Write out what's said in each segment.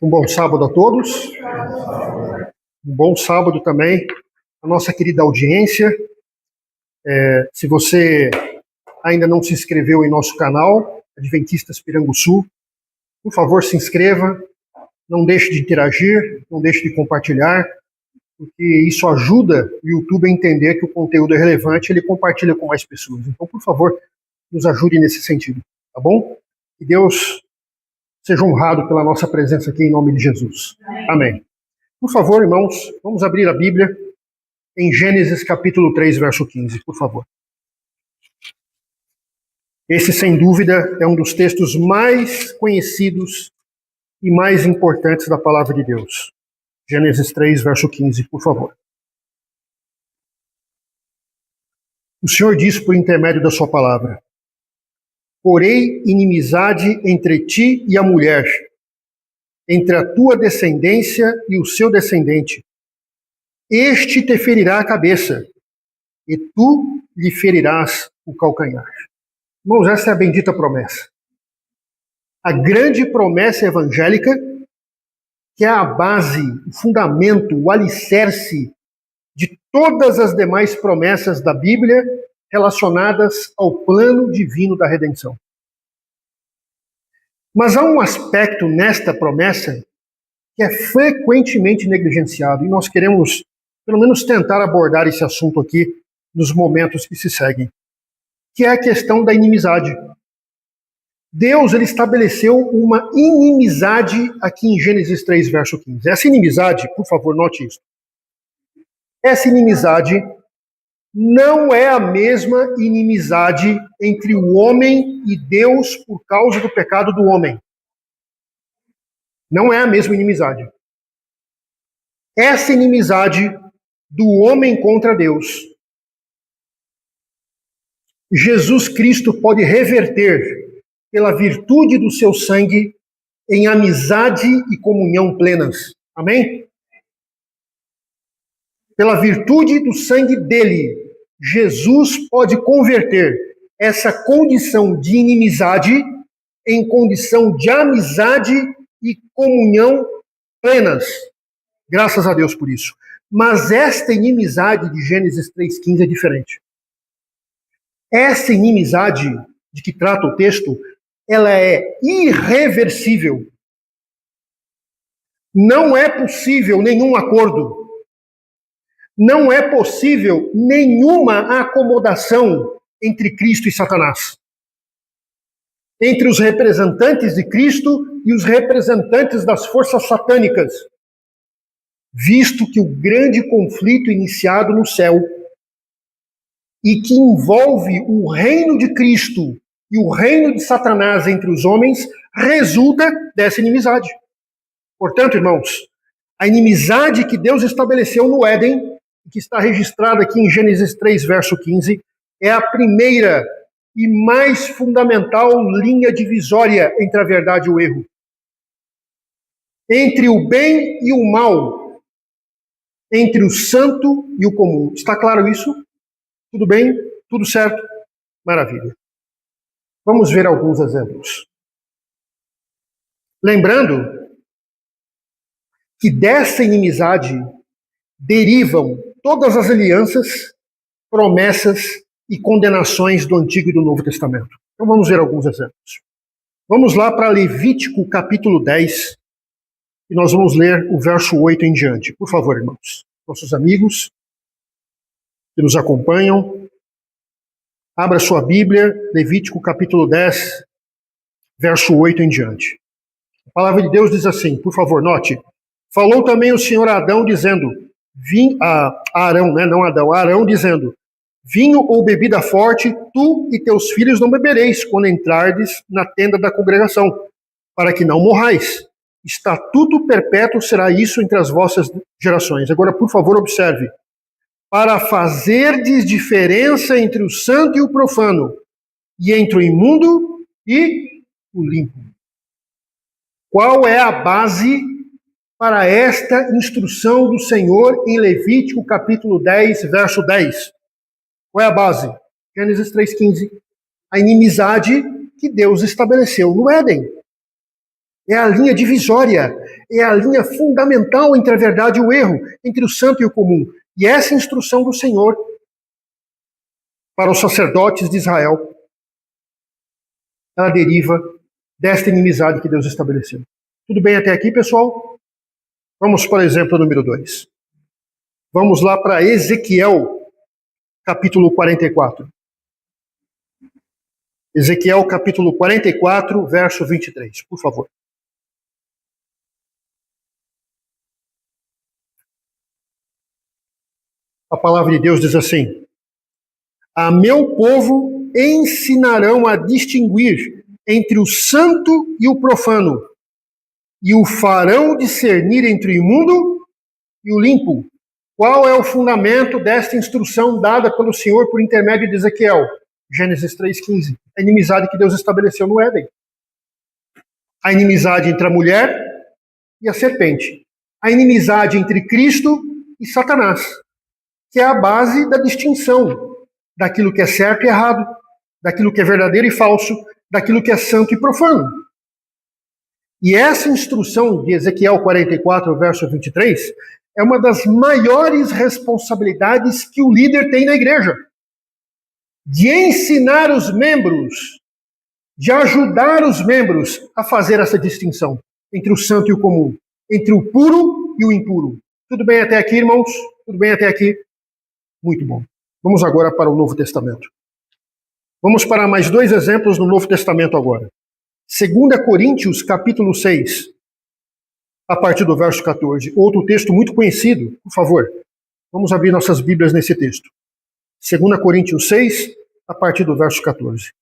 Um bom sábado a todos. Um bom sábado também à nossa querida audiência. Se você ainda não se inscreveu em nosso canal, Adventistas Piranguçu, por favor, se inscreva. Não deixe de interagir, não deixe de compartilhar, porque isso ajuda o YouTube a entender que o conteúdo é relevante e ele compartilha com mais pessoas. Então, por favor, nos ajude nesse sentido, tá bom? Que Deus seja honrado pela nossa presença aqui em nome de Jesus. Amém. Por favor, irmãos, vamos abrir a Bíblia em Gênesis capítulo 3, verso 15, por favor. Esse, sem dúvida, é um dos textos mais conhecidos e mais importantes da palavra de Deus. Gênesis 3, verso 15, por favor. O Senhor diz por intermédio da sua palavra: porei inimizade entre ti e a mulher, entre a tua descendência e o seu descendente. Este te ferirá a cabeça, e tu lhe ferirás o calcanhar. Irmãos, essa é a bendita promessa. A grande promessa evangélica, que é a base, o fundamento, o alicerce de todas as demais promessas da Bíblia relacionadas ao plano divino da redenção. Mas há um aspecto nesta promessa que é frequentemente negligenciado, e nós queremos, pelo menos, tentar abordar esse assunto aqui nos momentos que se seguem, que é a questão da inimizade. Deus, ele estabeleceu uma inimizade aqui em Gênesis 3, verso 15. Essa inimizade, por favor, note isso. Essa inimizade não é a mesma inimizade entre o homem e Deus por causa do pecado do homem. Não é a mesma inimizade. Essa inimizade do homem contra Deus, Jesus Cristo pode reverter pela virtude do seu sangue em amizade e comunhão plenas. Amém? Pela virtude do sangue dele, Jesus pode converter essa condição de inimizade em condição de amizade e comunhão plenas. Graças a Deus por isso. Mas esta inimizade de Gênesis 3,15 é diferente. Essa inimizade de que trata o texto, ela é irreversível. Não é possível nenhum acordo. Não é possível nenhuma acomodação entre Cristo e Satanás. Entre os representantes de Cristo e os representantes das forças satânicas. Visto que o grande conflito iniciado no céu e que envolve o reino de Cristo e o reino de Satanás entre os homens, resulta dessa inimizade. Portanto, irmãos, a inimizade que Deus estabeleceu no Éden, que está registrada aqui em Gênesis 3, verso 15, é a primeira e mais fundamental linha divisória entre a verdade e o erro. Entre o bem e o mal. Entre o santo e o comum. Está claro isso? Tudo bem? Tudo certo? Maravilha. Vamos ver alguns exemplos. Lembrando que dessa inimizade derivam todas as alianças, promessas e condenações do Antigo e do Novo Testamento. Então vamos ver alguns exemplos. Vamos lá para Levítico capítulo 10 e nós vamos ler o verso 8 em diante. Por favor, irmãos. Nossos amigos que nos acompanham, abra sua Bíblia, Levítico capítulo 10, verso 8 em diante. A palavra de Deus diz assim, por favor, note. Falou também o Senhor a Adão, dizendo, Arão, dizendo, vinho ou bebida forte, tu e teus filhos não bebereis quando entrardes na tenda da congregação, para que não morrais. Estatuto perpétuo será isso entre as vossas gerações. Agora, por favor, observe. Para fazerdes diferença entre o santo e o profano, e entre o imundo e o limpo. Qual é a base para esta instrução do Senhor em Levítico capítulo 10, verso 10? Qual é a base? Gênesis 3,15. A inimizade que Deus estabeleceu no Éden. É a linha divisória, é a linha fundamental entre a verdade e o erro, entre o santo e o comum. E essa instrução do Senhor para os sacerdotes de Israel, ela deriva desta inimizade que Deus estabeleceu. Tudo bem até aqui, pessoal? Vamos para o exemplo número 2. Vamos lá para Ezequiel, capítulo 44. Ezequiel, capítulo 44, verso 23, por favor. A palavra de Deus diz assim: a meu povo ensinarão a distinguir entre o santo e o profano, e o farão discernir entre o imundo e o limpo. Qual é o fundamento desta instrução dada pelo Senhor por intermédio de Ezequiel? Gênesis 3,15. A inimizade que Deus estabeleceu no Éden. A inimizade entre a mulher e a serpente. A inimizade entre Cristo e Satanás, que é a base da distinção daquilo que é certo e errado, daquilo que é verdadeiro e falso, daquilo que é santo e profano. E essa instrução de Ezequiel 44, verso 23, é uma das maiores responsabilidades que o líder tem na igreja. De ensinar os membros, de ajudar os membros a fazer essa distinção entre o santo e o comum, entre o puro e o impuro. Tudo bem até aqui, irmãos? Tudo bem até aqui? Muito bom. Vamos agora para o Novo Testamento. Vamos para mais 2 exemplos no Novo Testamento agora. 2 Coríntios, capítulo 6, a partir do verso 14. Outro texto muito conhecido, por favor. Vamos abrir nossas Bíblias nesse texto. 2 Coríntios 6, a partir do verso 14.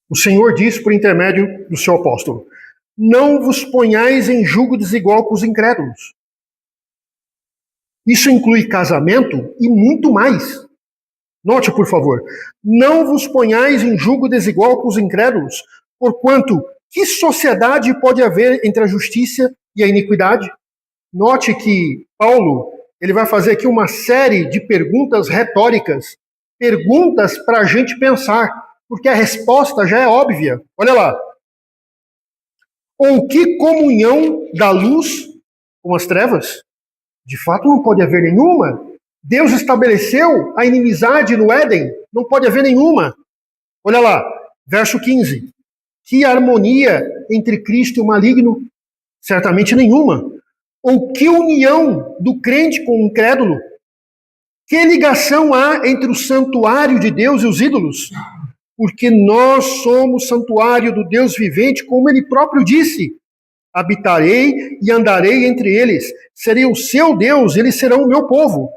O Senhor diz por intermédio do seu apóstolo: não vos ponhais em julgo desigual com os incrédulos. Isso inclui casamento e muito mais. Note, por favor, não vos ponhais em julgo desigual com os incrédulos, porquanto que sociedade pode haver entre a justiça e a iniquidade? Note que Paulo, ele vai fazer aqui uma série de perguntas retóricas, perguntas para a gente pensar, porque a resposta já é óbvia. Olha lá. Ou que comunhão da luz com as trevas? De fato, não pode haver nenhuma. Deus estabeleceu a inimizade no Éden, não pode haver nenhuma. Olha lá, verso 15. Que harmonia entre Cristo e o maligno? Certamente nenhuma. Ou que união do crente com o incrédulo? Que ligação há entre o santuário de Deus e os ídolos? Porque nós somos santuário do Deus vivente, como ele próprio disse. Habitarei e andarei entre eles. Serei o seu Deus, eles serão o meu povo.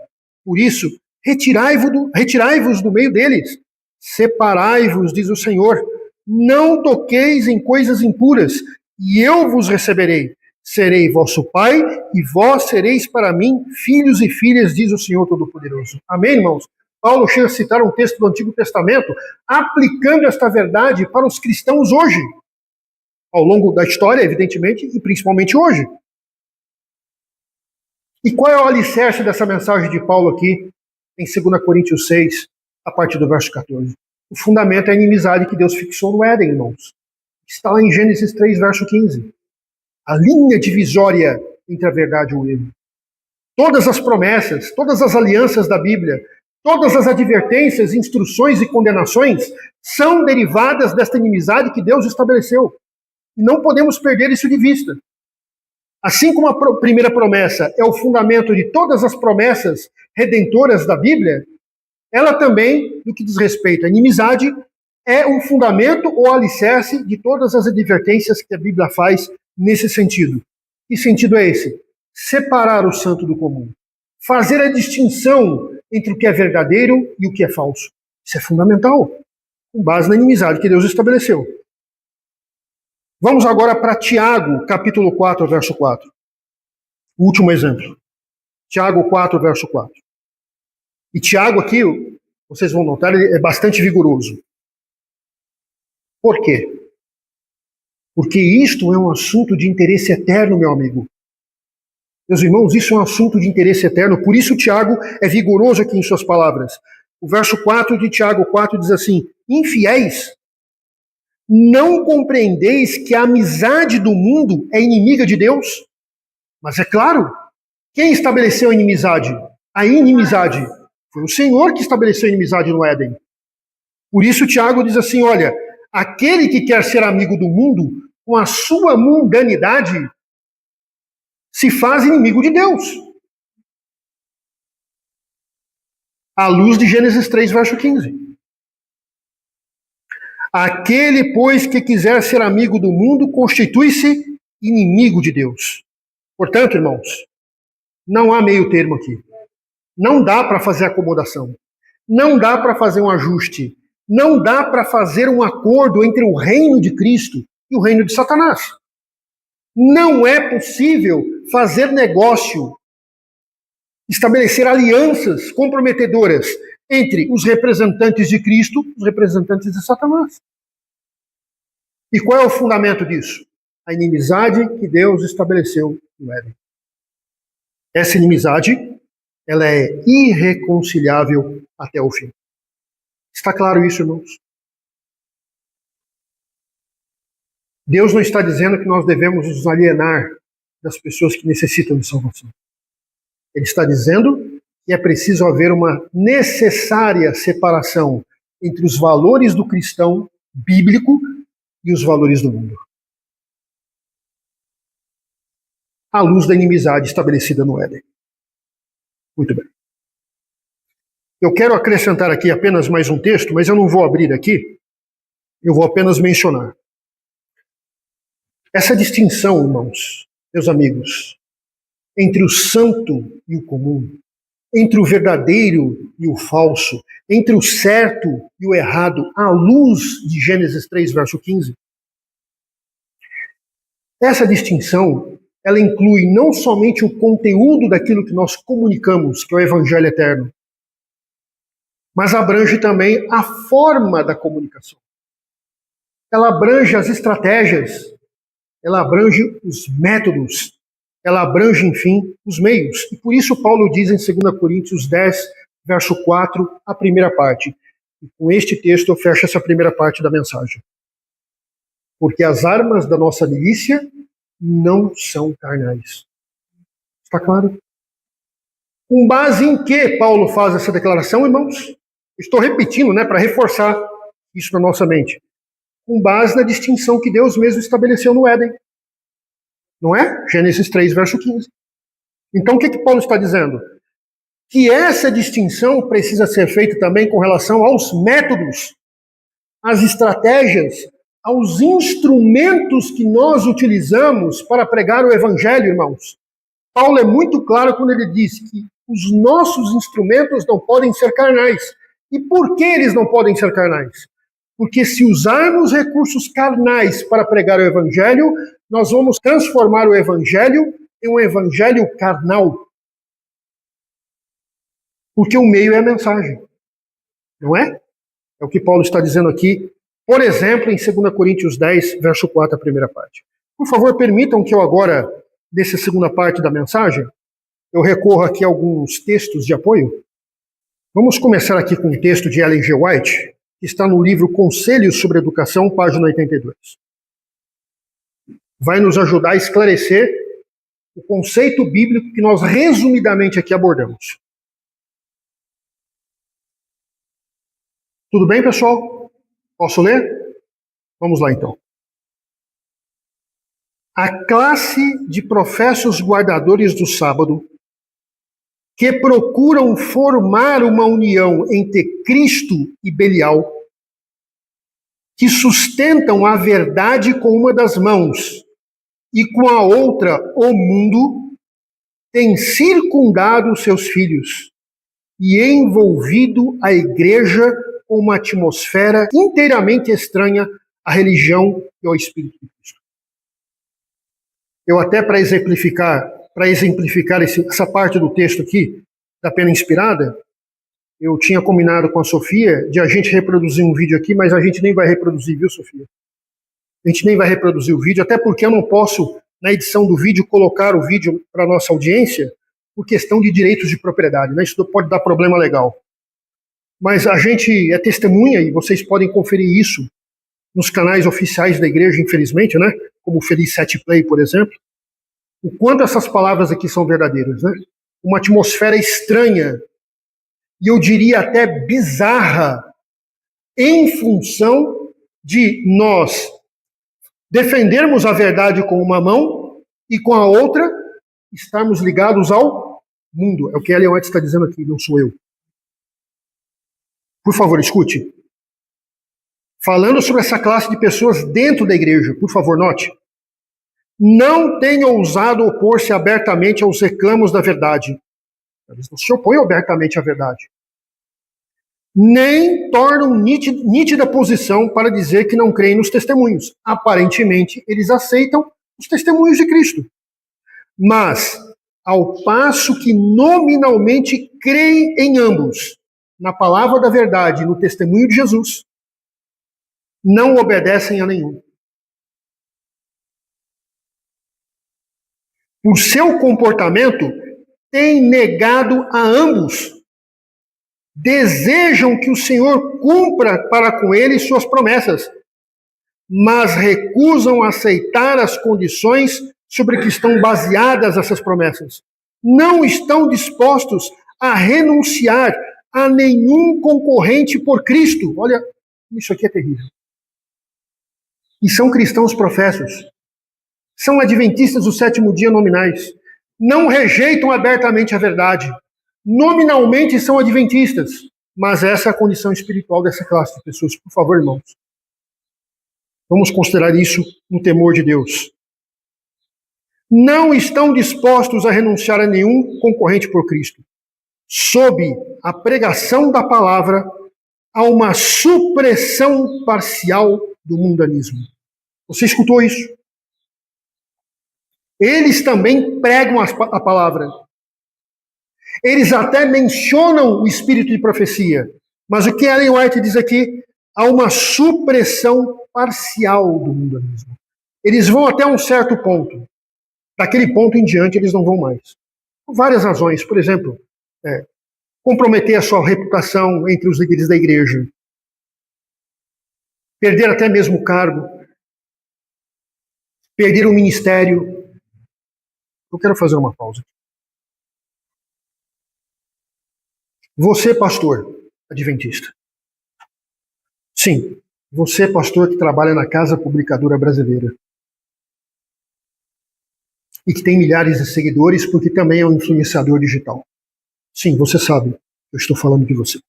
Por isso, retirai-vos do meio deles. Separai-vos, diz o Senhor. Não toqueis em coisas impuras, e eu vos receberei. Serei vosso pai, e vós sereis para mim filhos e filhas, diz o Senhor Todo-Poderoso. Amém, irmãos? Paulo chega a citar um texto do Antigo Testamento, aplicando esta verdade para os cristãos hoje. Ao longo da história, evidentemente, e principalmente hoje. E qual é o alicerce dessa mensagem de Paulo aqui, em 2 Coríntios 6, a partir do verso 14? O fundamento é a inimizade que Deus fixou no Éden, irmãos. Está lá em Gênesis 3, verso 15. A linha divisória entre a verdade e o erro. Todas as promessas, todas as alianças da Bíblia, todas as advertências, instruções e condenações são derivadas desta inimizade que Deus estabeleceu. E não podemos perder isso de vista. Assim como a primeira promessa é o fundamento de todas as promessas redentoras da Bíblia, ela também, no que diz respeito à inimizade, é um fundamento ou alicerce de todas as advertências que a Bíblia faz nesse sentido. Que sentido é esse? Separar o santo do comum. Fazer a distinção entre o que é verdadeiro e o que é falso. Isso é fundamental, com base na inimizade que Deus estabeleceu. Vamos agora para Tiago, capítulo 4, verso 4. O último exemplo. Tiago 4, verso 4. E Tiago aqui, vocês vão notar, ele é bastante vigoroso. Por quê? Porque isto é um assunto de interesse eterno, meu amigo. Meus irmãos, isso é um assunto de interesse eterno, por isso Tiago é vigoroso aqui em suas palavras. O verso 4 de Tiago 4 diz assim: infiéis, Não compreendeis que a amizade do mundo é inimiga de Deus? Mas é claro, quem estabeleceu a inimizade? A inimizade. Foi o Senhor que estabeleceu a inimizade no Éden. Por isso Tiago diz assim, olha, aquele que quer ser amigo do mundo, com a sua mundanidade, se faz inimigo de Deus. À luz de Gênesis 3, verso 15. Aquele, pois, que quiser ser amigo do mundo, constitui-se inimigo de Deus. Portanto, irmãos, não há meio termo aqui. Não dá para fazer acomodação. Não dá para fazer um ajuste. Não dá para fazer um acordo entre o reino de Cristo e o reino de Satanás. Não é possível fazer negócio, estabelecer alianças comprometedoras entre os representantes de Cristo e os representantes de Satanás. E qual é o fundamento disso? A inimizade que Deus estabeleceu no Éden. Essa inimizade, ela é irreconciliável até o fim. Está claro isso, irmãos? Deus não está dizendo que nós devemos nos alienar das pessoas que necessitam de salvação. Ele está dizendo que é preciso haver uma necessária separação entre os valores do cristão bíblico e os valores do mundo. À luz da inimizade estabelecida no Éden. Muito bem. Eu quero acrescentar aqui apenas mais um texto, mas eu não vou abrir aqui, eu vou apenas mencionar. Essa distinção, irmãos, meus amigos, entre o santo e o comum, entre o verdadeiro e o falso, entre o certo e o errado, à luz de Gênesis 3, verso 15. Essa distinção, ela inclui não somente o conteúdo daquilo que nós comunicamos, que é o Evangelho eterno, mas abrange também a forma da comunicação. Ela abrange as estratégias, ela abrange os métodos, ela abrange, enfim, os meios. E por isso Paulo diz em 2 Coríntios 10, verso 4, a primeira parte. E com este texto eu fecho essa primeira parte da mensagem. Porque as armas da nossa milícia não são carnais. Está claro? Com base em que Paulo faz essa declaração, irmãos? Estou repetindo, para reforçar isso na nossa mente. Com base na distinção que Deus mesmo estabeleceu no Éden. Não é? Gênesis 3, verso 15. Então, o que Paulo está dizendo? Que essa distinção precisa ser feita também com relação aos métodos, às estratégias, aos instrumentos que nós utilizamos para pregar o Evangelho, irmãos. Paulo é muito claro quando ele diz que os nossos instrumentos não podem ser carnais. E por que eles não podem ser carnais? Porque se usarmos recursos carnais para pregar o Evangelho, nós vamos transformar o Evangelho em um Evangelho carnal. Porque o meio é a mensagem. Não é? É o que Paulo está dizendo aqui, por exemplo, em 2 Coríntios 10, verso 4, a primeira parte. Por favor, permitam que eu agora, nessa segunda parte da mensagem, eu recorra aqui a alguns textos de apoio. Vamos começar aqui com um texto de Ellen G. White, que está no livro Conselhos sobre Educação, página 82. Vai nos ajudar a esclarecer o conceito bíblico que nós resumidamente aqui abordamos. Tudo bem, pessoal? Posso ler? Vamos lá, então. A classe de professos guardadores do sábado que procuram formar uma união entre Cristo e Belial, que sustentam a verdade com uma das mãos e com a outra o mundo, tem circundado seus filhos e envolvido a igreja com uma atmosfera inteiramente estranha à religião e ao Espírito de Cristo. Eu até para exemplificar essa parte do texto aqui, da pena inspirada, eu tinha combinado com a Sofia de a gente reproduzir um vídeo aqui, mas a gente nem vai reproduzir, viu, Sofia? A gente nem vai reproduzir o vídeo, até porque eu não posso, na edição do vídeo, colocar o vídeo para a nossa audiência por questão de direitos de propriedade, né? Isso pode dar problema legal. Mas a gente é testemunha e vocês podem conferir isso nos canais oficiais da igreja, infelizmente, né? Como o Feliz 7 Play, por exemplo, o quanto essas palavras aqui são verdadeiras, né? Uma atmosfera estranha, e eu diria até bizarra, em função de nós defendermos a verdade com uma mão e com a outra estarmos ligados ao mundo. É o que Ellen White está dizendo aqui, não sou eu. Por favor, escute. Falando sobre essa classe de pessoas dentro da igreja, por favor, note. Não tenha ousado opor-se abertamente aos reclamos da verdade. Eles não se opõem abertamente à verdade. Nem tornam nítida posição para dizer que não creem nos testemunhos. Aparentemente, eles aceitam os testemunhos de Cristo. Mas, ao passo que nominalmente creem em ambos, na palavra da verdade e no testemunho de Jesus, não obedecem a nenhum. Por seu comportamento, têm negado a ambos. Desejam que o Senhor cumpra para com eles suas promessas, mas recusam aceitar as condições sobre que estão baseadas essas promessas. Não estão dispostos a renunciar a nenhum concorrente por Cristo. Olha, isso aqui é terrível. E são cristãos professos. São adventistas do sétimo dia nominais. Não rejeitam abertamente a verdade. Nominalmente são adventistas. Mas essa é a condição espiritual dessa classe de pessoas. Por favor, irmãos. Vamos considerar isso no temor de Deus. Não estão dispostos a renunciar a nenhum concorrente por Cristo. Sob a pregação da palavra, há uma supressão parcial do mundanismo. Você escutou isso? Eles também pregam a palavra. Eles até mencionam o espírito de profecia. Mas o que Ellen White diz aqui, há uma supressão parcial do mundanismo. Eles vão até um certo ponto. Daquele ponto em diante, eles não vão mais. Por várias razões. Por exemplo, comprometer a sua reputação entre os líderes da igreja. Perder até mesmo o cargo. Perder o ministério. Eu quero fazer uma pausa. Você, pastor adventista. Sim, você, pastor que trabalha na Casa Publicadora Brasileira. E que tem milhares de seguidores porque também é um influenciador digital. Sim, você sabe, eu estou falando de você.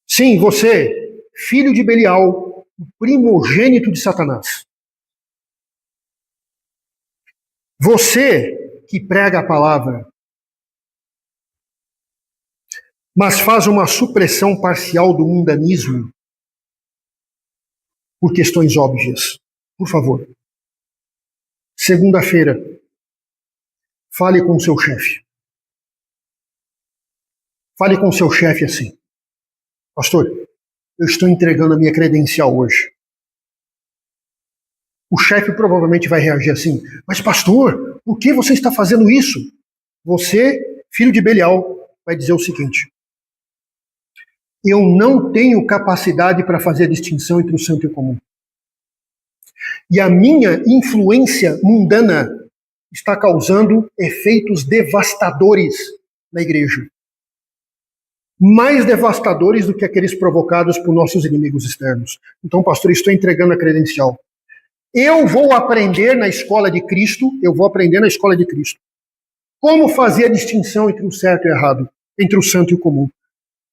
Sim, você, filho de Belial, o primogênito de Satanás. Você que prega a palavra, mas faz uma supressão parcial do mundanismo por questões óbvias. Por favor. Segunda-feira, fale com o seu chefe. Fale com o seu chefe assim. Pastor, eu estou entregando a minha credencial hoje. O chefe provavelmente vai reagir assim. Mas pastor, por que você está fazendo isso? Você, filho de Belial, vai dizer o seguinte. Eu não tenho capacidade para fazer a distinção entre o santo e o comum. E a minha influência mundana está causando efeitos devastadores na igreja. Mais devastadores do que aqueles provocados por nossos inimigos externos. Então, pastor, estou entregando a credencial. Eu vou aprender na escola de Cristo, como fazer a distinção entre o certo e o errado, entre o santo e o comum.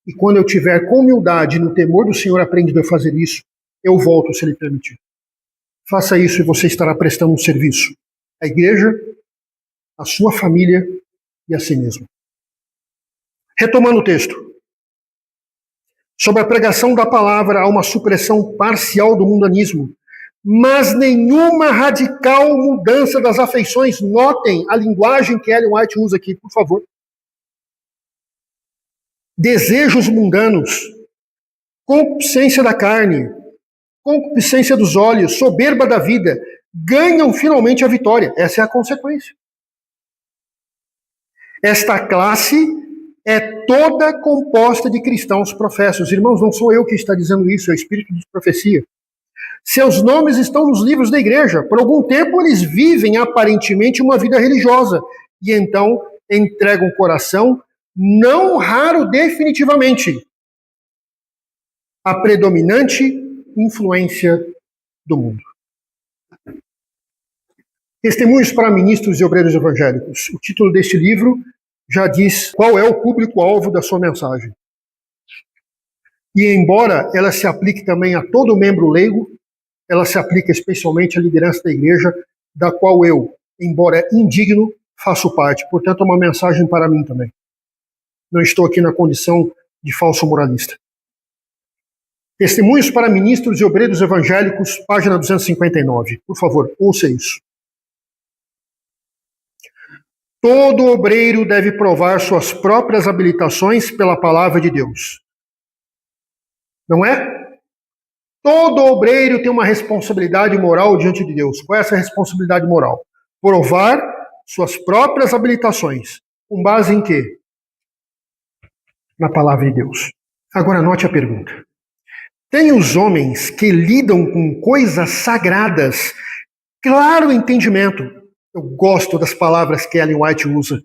E quando eu tiver com humildade, no temor do Senhor, aprendido a fazer isso, eu volto, se Ele permitir. Faça isso e você estará prestando um serviço à igreja, à sua família e a si mesmo. Retomando o texto. Sobre a pregação da palavra, há uma supressão parcial do mundanismo, mas nenhuma radical mudança das afeições. Notem a linguagem que Ellen White usa aqui, por favor. Desejos mundanos, concupiscência da carne, concupiscência dos olhos, soberba da vida, ganham finalmente a vitória. Essa é a consequência. Esta classe é toda composta de cristãos professos. Irmãos, não sou eu que está dizendo isso, é o Espírito de profecia. Seus nomes estão nos livros da igreja. Por algum tempo eles vivem aparentemente uma vida religiosa e então entregam o coração, não raro definitivamente, à predominante influência do mundo. Testemunhos para ministros e obreiros evangélicos. O título deste livro já diz qual é o público-alvo da sua mensagem. E embora ela se aplique também a todo membro leigo, ela se aplica especialmente à liderança da igreja, da qual eu, embora indigno, faço parte. Portanto, é uma mensagem para mim também. Não estou aqui na condição de falso moralista. Testemunhos para ministros e obreiros evangélicos, página 259. Por favor, ouça isso. Todo obreiro deve provar suas próprias habilitações pela palavra de Deus. Não é? Todo obreiro tem uma responsabilidade moral diante de Deus. Qual é essa responsabilidade moral? Provar suas próprias habilitações. Com base em quê? Na palavra de Deus. Agora anote a pergunta. Tem os homens que lidam com coisas sagradas, claro entendimento. Eu gosto das palavras que Ellen White usa.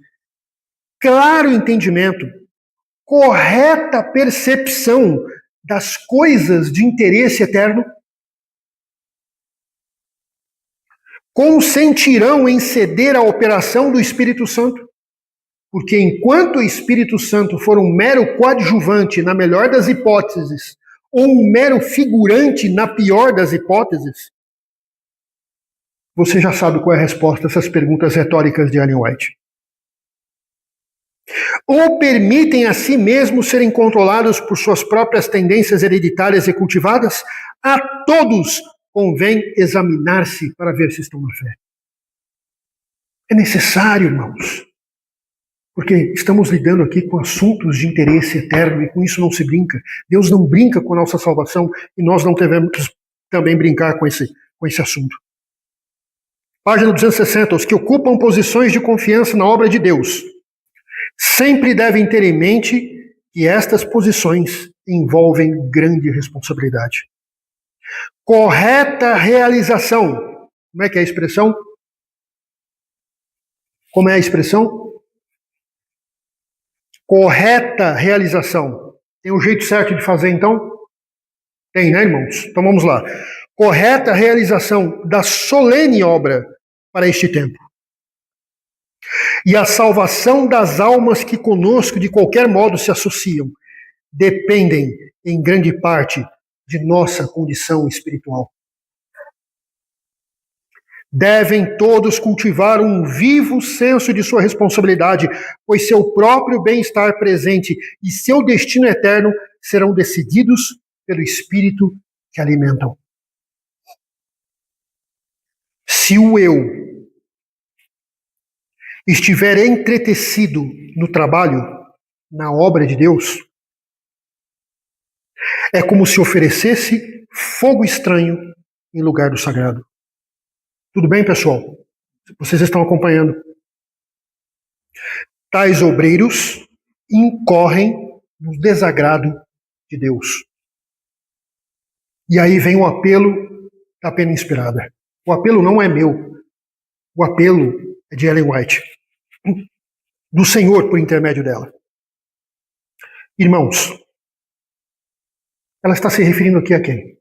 Claro entendimento, correta percepção das coisas de interesse eterno, consentirão em ceder à operação do Espírito Santo, porque enquanto o Espírito Santo for um mero coadjuvante na melhor das hipóteses, ou um mero figurante na pior das hipóteses, você já sabe qual é a resposta a essas perguntas retóricas de Ellen White. Ou permitem a si mesmos serem controlados por suas próprias tendências hereditárias e cultivadas? A todos convém examinar-se para ver se estão na fé. É necessário, irmãos, porque estamos lidando aqui com assuntos de interesse eterno e com isso não se brinca. Deus não brinca com a nossa salvação e nós não devemos também brincar com esse assunto. Página 260. Os que ocupam posições de confiança na obra de Deus sempre devem ter em mente que estas posições envolvem grande responsabilidade. Correta realização. Como é que é a expressão? Como é a expressão? Correta realização. Tem um jeito certo de fazer, então? Tem, né, irmãos? Então vamos lá. Correta realização da solene obra para este tempo. E a salvação das almas que conosco de qualquer modo se associam dependem, em grande parte, de nossa condição espiritual. Devem todos cultivar um vivo senso de sua responsabilidade, pois seu próprio bem-estar presente e seu destino eterno serão decididos pelo Espírito que alimentam. Se o eu estiver entretecido no trabalho, na obra de Deus, é como se oferecesse fogo estranho em lugar do sagrado. Tudo bem, pessoal? Vocês estão acompanhando? Tais obreiros incorrem no desagrado de Deus. E aí vem o apelo da pena inspirada. O apelo não é meu. O apelo é de Ellen White, do Senhor por intermédio dela. Irmãos, ela está se referindo aqui a quem?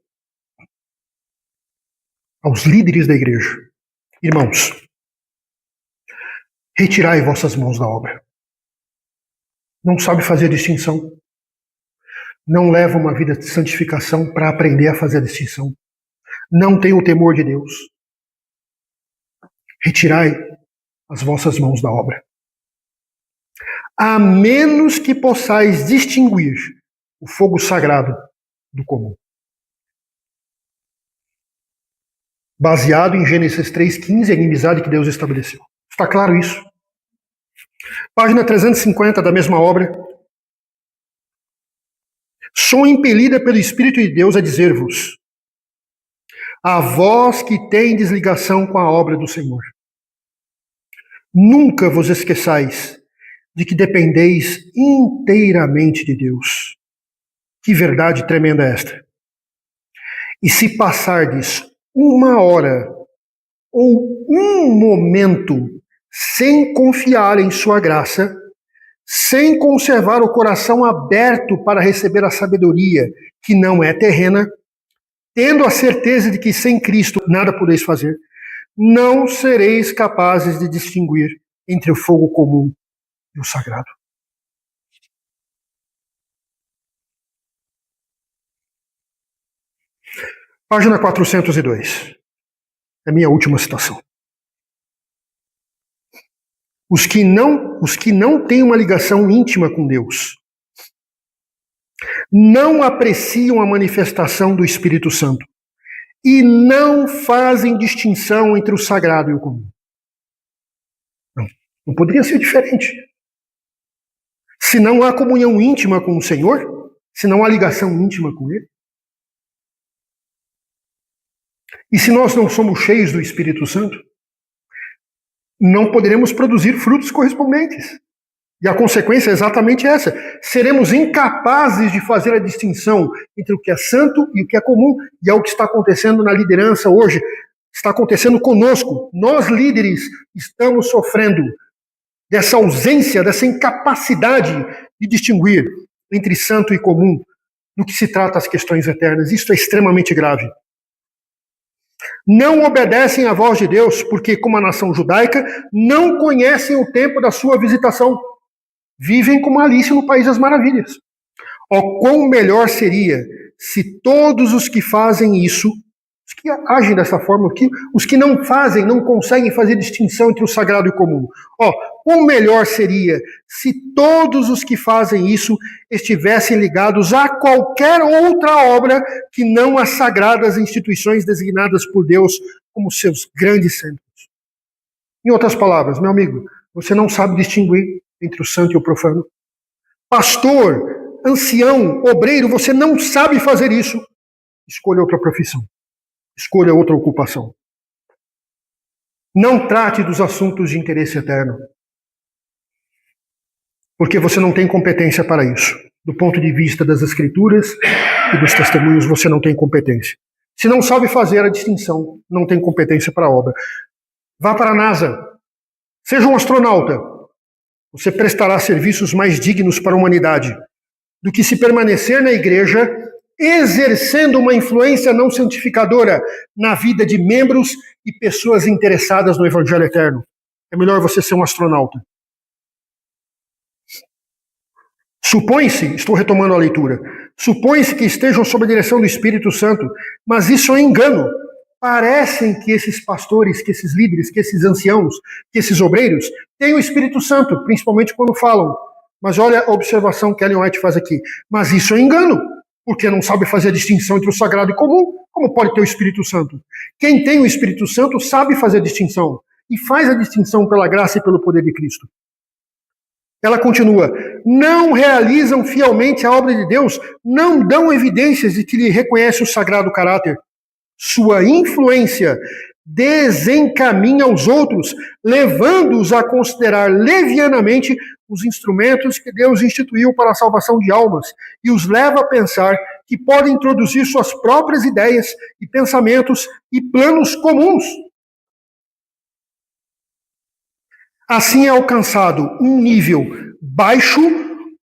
Aos líderes da igreja. Irmãos, retirai vossas mãos da obra. Não sabe fazer a distinção. Não leva uma vida de santificação para aprender a fazer a distinção. Não tem o temor de Deus. Retirai as vossas mãos da obra. A menos que possais distinguir o fogo sagrado do comum. Baseado em Gênesis 3,15, a inimizade que Deus estabeleceu. Está claro isso? Página 350 da mesma obra. Sou impelida pelo Espírito de Deus a dizer-vos: a vós que tendes ligação com a obra do Senhor, nunca vos esqueçais de que dependeis inteiramente de Deus. Que verdade tremenda é esta! E se passardes uma hora ou um momento sem confiar em sua graça, sem conservar o coração aberto para receber a sabedoria que não é terrena, tendo a certeza de que sem Cristo nada podeis fazer, não sereis capazes de distinguir entre o fogo comum e o sagrado. Página 402. É a minha última citação. Os que não têm uma ligação íntima com Deus não apreciam a manifestação do Espírito Santo e não fazem distinção entre o sagrado e o comum. Não poderia ser diferente. Se não há comunhão íntima com o Senhor, se não há ligação íntima com Ele, e se nós não somos cheios do Espírito Santo, não poderemos produzir frutos correspondentes. E a consequência é exatamente essa. Seremos incapazes de fazer a distinção entre o que é santo e o que é comum. E é o que está acontecendo na liderança hoje. Está acontecendo conosco. Nós, líderes, estamos sofrendo dessa ausência, dessa incapacidade de distinguir entre santo e comum no que se trata as questões eternas. Isso é extremamente grave. Não obedecem à voz de Deus, porque, como a nação judaica, não conhecem o tempo da sua visitação. Vivem como Alice no País das Maravilhas. Ó, quão melhor seria se todos os que fazem isso, os que agem dessa forma, os que não fazem, não conseguem fazer distinção entre o sagrado e o comum. Ó, quão melhor seria se todos os que fazem isso estivessem ligados a qualquer outra obra que não as sagradas instituições designadas por Deus como seus grandes centros. Em outras palavras, meu amigo, você não sabe distinguir entre o santo e o profano. Pastor, ancião, obreiro, você não sabe fazer isso. Escolha outra profissão. Escolha outra ocupação. Não trate dos assuntos de interesse eterno. Porque você não tem competência para isso. Do ponto de vista das Escrituras e dos testemunhos, você não tem competência. Se não sabe fazer a distinção, não tem competência para a obra. Vá para a NASA. Seja um astronauta. Você prestará serviços mais dignos para a humanidade do que se permanecer na igreja exercendo uma influência não santificadora na vida de membros e pessoas interessadas no Evangelho eterno. É melhor você ser um astronauta. Supõe-se, estou retomando a leitura, supõe-se que estejam sob a direção do Espírito Santo, mas isso é engano. Parecem que esses pastores, que esses líderes, que esses anciãos, que esses obreiros têm o Espírito Santo, principalmente quando falam. Mas olha a observação que Ellen White faz aqui. Mas isso é engano, porque não sabe fazer a distinção entre o sagrado e o comum. Como pode ter o Espírito Santo? Quem tem o Espírito Santo sabe fazer a distinção, e faz a distinção pela graça e pelo poder de Cristo. Ela continua, não realizam fielmente a obra de Deus, não dão evidências de que lhe reconhece o sagrado caráter. Sua influência desencaminha os outros, levando-os a considerar levianamente os instrumentos que Deus instituiu para a salvação de almas e os leva a pensar que podem introduzir suas próprias ideias e pensamentos e planos comuns. Assim é alcançado um nível baixo,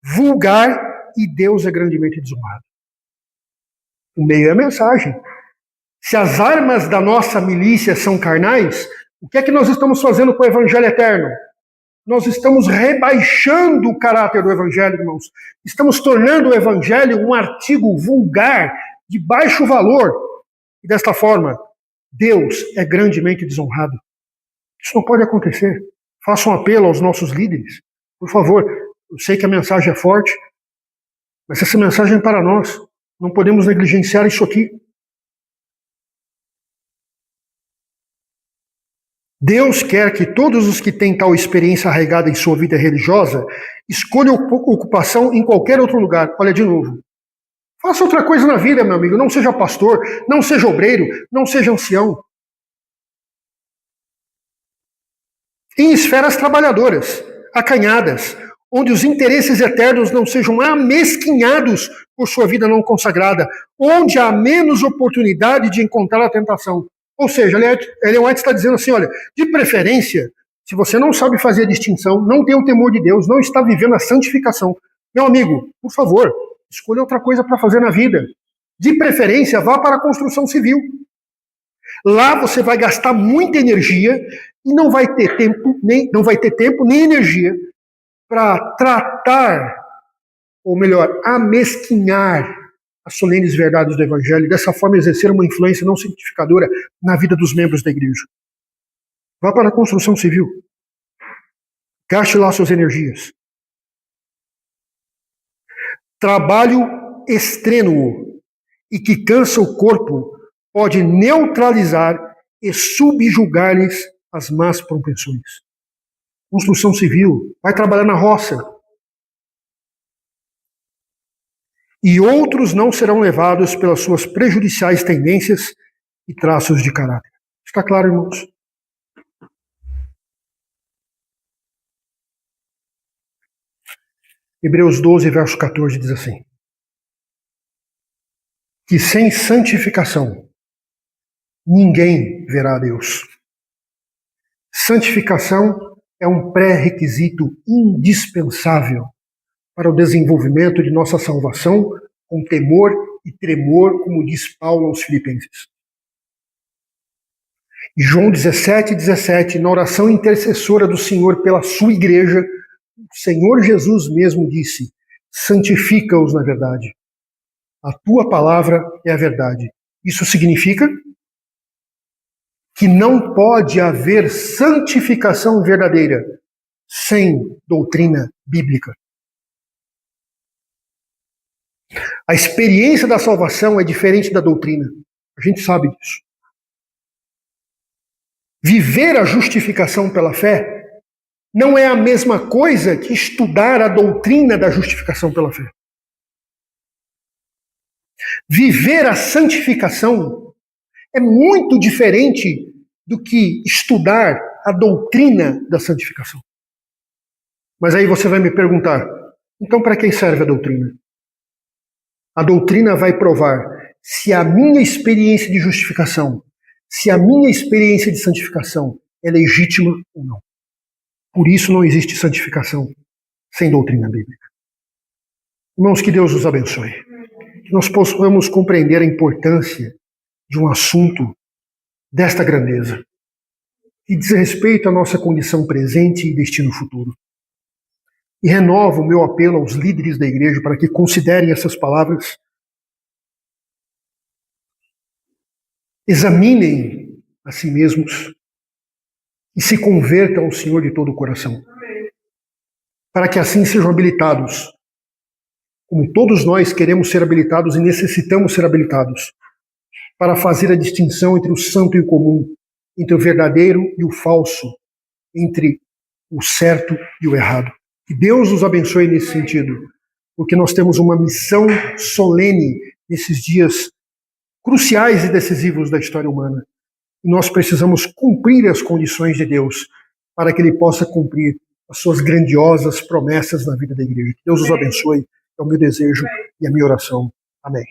vulgar e Deus é grandemente desonrado. O meio é a mensagem. Se as armas da nossa milícia são carnais, o que é que nós estamos fazendo com o Evangelho eterno? Nós estamos rebaixando o caráter do Evangelho, irmãos. Estamos tornando o Evangelho um artigo vulgar, de baixo valor. E desta forma, Deus é grandemente desonrado. Isso não pode acontecer. Faça um apelo aos nossos líderes. Por favor, eu sei que a mensagem é forte, mas essa mensagem é para nós. Não podemos negligenciar isso aqui. Deus quer que todos os que têm tal experiência arraigada em sua vida religiosa escolham ocupação em qualquer outro lugar. Olha de novo. Faça outra coisa na vida, meu amigo. Não seja pastor, não seja obreiro, não seja ancião. Em esferas trabalhadoras, acanhadas, onde os interesses eternos não sejam amesquinhados por sua vida não consagrada, onde há menos oportunidade de encontrar a tentação. Ou seja, Ellen White está dizendo assim, olha, de preferência, se você não sabe fazer a distinção, não tem o temor de Deus, não está vivendo a santificação, meu amigo, por favor, escolha outra coisa para fazer na vida. De preferência, vá para a construção civil. Lá você vai gastar muita energia e não vai ter tempo nem energia para tratar, ou melhor, amesquinhar as solenes verdades do Evangelho e dessa forma exercer uma influência não santificadora na vida dos membros da igreja. Vá para a construção civil. Gaste lá suas energias. Trabalho extrênuo e que cansa o corpo pode neutralizar e subjugar-lhes as más propensões. Construção civil, vai trabalhar na roça. E outros não serão levados pelas suas prejudiciais tendências e traços de caráter. Está claro, irmãos? Hebreus 12, verso 14 diz assim: que sem santificação ninguém verá a Deus. Santificação é um pré-requisito indispensável para o desenvolvimento de nossa salvação com temor e tremor, como diz Paulo aos Filipenses. E João 17:17, na oração intercessora do Senhor pela sua igreja, o Senhor Jesus mesmo disse: santifica-os na verdade. A tua palavra é a verdade. Isso significa que não pode haver santificação verdadeira sem doutrina bíblica. A experiência da salvação é diferente da doutrina. A gente sabe disso. Viver a justificação pela fé não é a mesma coisa que estudar a doutrina da justificação pela fé. Viver a santificação é muito diferente do que estudar a doutrina da santificação. Mas aí você vai me perguntar, então para que serve a doutrina? A doutrina vai provar se a minha experiência de justificação, se a minha experiência de santificação é legítima ou não. Por isso não existe santificação sem doutrina bíblica. Irmãos, que Deus nos abençoe. Que nós possamos compreender a importância de um assunto desta grandeza, que diz respeito à nossa condição presente e destino futuro. E renovo o meu apelo aos líderes da igreja para que considerem essas palavras, examinem a si mesmos e se convertam ao Senhor de todo o coração, para que assim sejam habilitados, como todos nós queremos ser habilitados e necessitamos ser habilitados, para fazer a distinção entre o santo e o comum, entre o verdadeiro e o falso, entre o certo e o errado. Que Deus nos abençoe nesse sentido, porque nós temos uma missão solene nesses dias cruciais e decisivos da história humana. E nós precisamos cumprir as condições de Deus para que Ele possa cumprir as suas grandiosas promessas na vida da igreja. Que Deus nos abençoe, é o meu desejo e a minha oração. Amém.